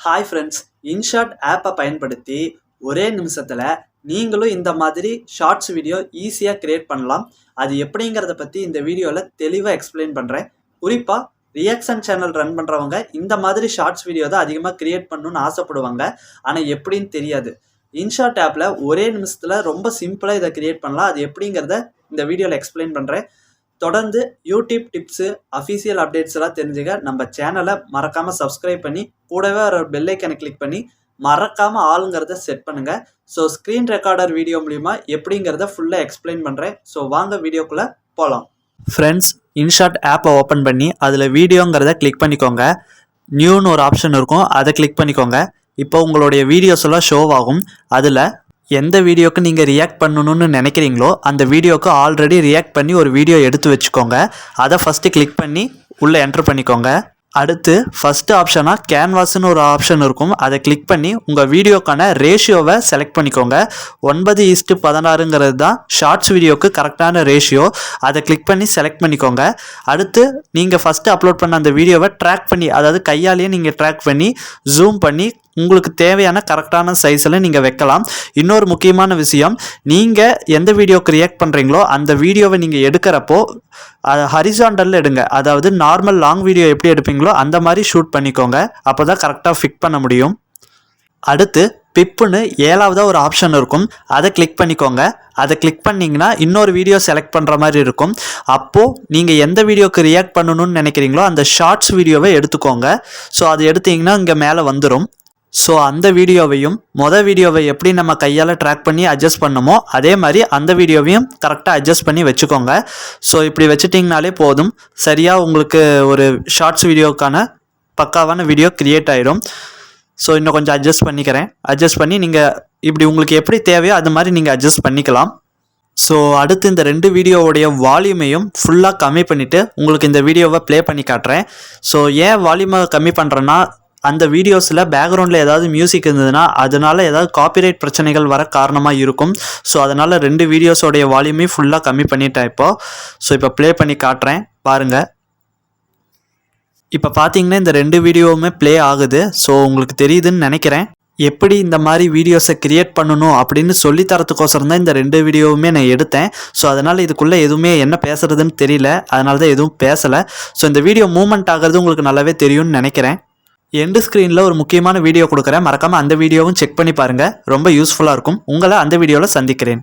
Hi friends, InShot ஆப்பை பயன்படுத்தி ஒரே நிமிஷத்தில் நீங்களும் இந்த மாதிரி ஷார்ட்ஸ் வீடியோ ஈஸியாக க்ரியேட் பண்ணலாம். அது எப்படிங்கிறத பற்றி இந்த வீடியோவில் தெளிவாக எக்ஸ்பிளைன் பண்ணுறேன். குறிப்பாக ரியாக்ஷன் சேனல் ரன் பண்ணுறவங்க இந்த மாதிரி ஷார்ட்ஸ் வீடியோ தான் அதிகமாக க்ரியேட் பண்ணணும்னு ஆசைப்படுவாங்க. ஆனால் எப்படின்னு தெரியாது. இன்ஷாட் ஆப்பில் ஒரே நிமிஷத்தில் ரொம்ப சிம்பிளாக இதை க்ரியேட் பண்ணலாம். அது எப்படிங்கிறத இந்த வீடியோவில் எக்ஸ்பிளைன் பண்ணுறேன். தொடர்ந்து யூடியூப் டிப்ஸு, அஃபீஷியல் அப்டேட்ஸ் எல்லாம் தெரிஞ்சுக்க நம்ம சேனலை மறக்காமல் சப்ஸ்கிரைப் பண்ணி கூடவே ஒரு பெல் ஐக்கனை கிளிக் பண்ணி மறக்காமல் ஆளுங்கிறத செட் பண்ணுங்கள். ஸோ ஸ்க்ரீன் ரெக்கார்டர் வீடியோ மூலிமா எப்படிங்கிறத ஃபுல்லாக எக்ஸ்பிளைன் பண்ணுறேன். ஸோ வாங்க வீடியோக்குள்ளே போகலாம். ஃப்ரெண்ட்ஸ், இன்ஷாட் ஆப்பை ஓப்பன் பண்ணி அதில் வீடியோங்கிறத கிளிக் பண்ணிக்கோங்க. நியூன்னு ஒரு ஆப்ஷன் இருக்கும், அதை கிளிக் பண்ணிக்கோங்க. இப்போ உங்களுடைய வீடியோஸ் எல்லாம் ஷோ ஆகும். அதில் எந்த வீடியோக்கு நீங்கள் ரியாக்ட் பண்ணணும்னு நினைக்கிறீங்களோ அந்த வீடியோக்கு ஆல்ரெடி ரியாக்ட் பண்ணி ஒரு வீடியோ எடுத்து வச்சுக்கோங்க. அதை ஃபஸ்ட்டு கிளிக் பண்ணி உள்ளே என்ட்ரு பண்ணிக்கோங்க. அடுத்து ஃபஸ்ட்டு ஆப்ஷனாக கேன்வாஸ்ன்னு ஒரு ஆப்ஷன் இருக்கும், அதை கிளிக் பண்ணி உங்கள் வீடியோக்கான ரேஷியோவை செலக்ட் பண்ணிக்கோங்க. 9:16 தான் ஷார்ட்ஸ் வீடியோக்கு கரெக்டான ரேஷியோ. அதை கிளிக் பண்ணி செலக்ட் பண்ணிக்கோங்க. அடுத்து நீங்கள் ஃபஸ்ட்டு அப்லோட் பண்ண அந்த வீடியோவை ட்ராக் பண்ணி, அதாவது கையாலேயே நீங்கள் ட்ராக் பண்ணி ஜூம் பண்ணி உங்களுக்கு தேவையான கரெக்டான சைஸில் நீங்கள் வைக்கலாம். இன்னொரு முக்கியமான விஷயம், நீங்கள் எந்த வீடியோக்கு ரியாக்ட் பண்ணுறீங்களோ அந்த வீடியோவை நீங்கள் எடுக்கிறப்போ ஹரிசாண்டலில் எடுங்க. அதாவது நார்மல் லாங் வீடியோ எப்படி எடுப்பீங்களோ அந்த மாதிரி ஷூட் பண்ணிக்கோங்க. அப்போ தான் கரெக்டாக ஃபிட் பண்ண முடியும். அடுத்து பிப்புன்னு 7வது ஒரு ஆப்ஷன் இருக்கும், அதை கிளிக் பண்ணிக்கோங்க. அதை கிளிக் பண்ணிங்கன்னா இன்னொரு வீடியோ செலக்ட் பண்ணுற மாதிரி இருக்கும். அப்போது நீங்கள் எந்த வீடியோக்கு ரியாக்ட் பண்ணணும்னு நினைக்கிறீங்களோ அந்த ஷார்ட்ஸ் வீடியோவை எடுத்துக்கோங்க. ஸோ அது எடுத்தீங்கன்னா இங்கே மேலே வந்துடும். ஸோ அந்த வீடியோவையும் வீடியோவை எப்படி நம்ம கையால் ட்ராக் பண்ணி அட்ஜஸ்ட் பண்ணுமோ அதே மாதிரி அந்த வீடியோவையும் கரெக்டாக அட்ஜஸ்ட் பண்ணி வச்சுக்கோங்க. ஸோ இப்படி வச்சுட்டிங்கனாலே போதும், சரியாக உங்களுக்கு ஒரு ஷார்ட்ஸ் வீடியோக்கான பக்காவான வீடியோ க்ரியேட் ஆகிடும். ஸோ இன்னும் கொஞ்சம் அட்ஜஸ்ட் பண்ணிக்கிறேன். அட்ஜஸ்ட் பண்ணி நீங்கள் இப்படி உங்களுக்கு எப்படி தேவையோ அது மாதிரி நீங்கள் அட்ஜஸ்ட் பண்ணிக்கலாம். ஸோ அடுத்து இந்த 2 வீடியோவுடைய வால்யூமையும் ஃபுல்லாக கம்மி பண்ணிவிட்டு உங்களுக்கு இந்த வீடியோவை ப்ளே பண்ணி காட்டுறேன். ஸோ ஏன் வால்யூமை கம்மி பண்ணுறேன்னா, அந்த வீடியோஸில் பேக்ரவுண்டில் ஏதாவது மியூசிக் இருந்ததுன்னா அதனால் ஏதாவது காப்பிரைட் பிரச்சனைகள் வர காரணமாக இருக்கும். ஸோ அதனால் 2 வீடியோஸோடைய வால்யூமையும் ஃபுல்லாக கம்மி பண்ணிட்டேன் இப்போது. ஸோ இப்போ ப்ளே பண்ணி காட்டுறேன் பாருங்கள். இப்போ பார்த்தீங்கன்னா இந்த 2 வீடியோவுமே ப்ளே ஆகுது. ஸோ உங்களுக்கு தெரியுதுன்னு நினைக்கிறேன். எப்படி இந்த மாதிரி வீடியோஸை க்ரியேட் பண்ணணும் அப்படின்னு சொல்லித்தரத்துக்கோசரம் தான் இந்த 2 வீடியோவுமே நான் எடுத்தேன். ஸோ அதனால் இதுக்குள்ளே எதுவுமே என்ன பேசுகிறதுன்னு தெரியல, அதனால தான் எதுவும் பேசலை. ஸோ இந்த வீடியோ மூவ்மெண்ட் ஆகிறது உங்களுக்கு நல்லாவே தெரியும்னு நினைக்கிறேன். எண்டு ஸ்க்ரீனில் ஒரு முக்கியமான வீடியோ கொடுக்குறேன், மறக்காமல் அந்த வீடியோவும் செக் பண்ணி பாருங்கள். ரொம்ப யூஸ்ஃபுல்லாக இருக்கும். உங்களை அந்த வீடியோவில் சந்திக்கிறேன்.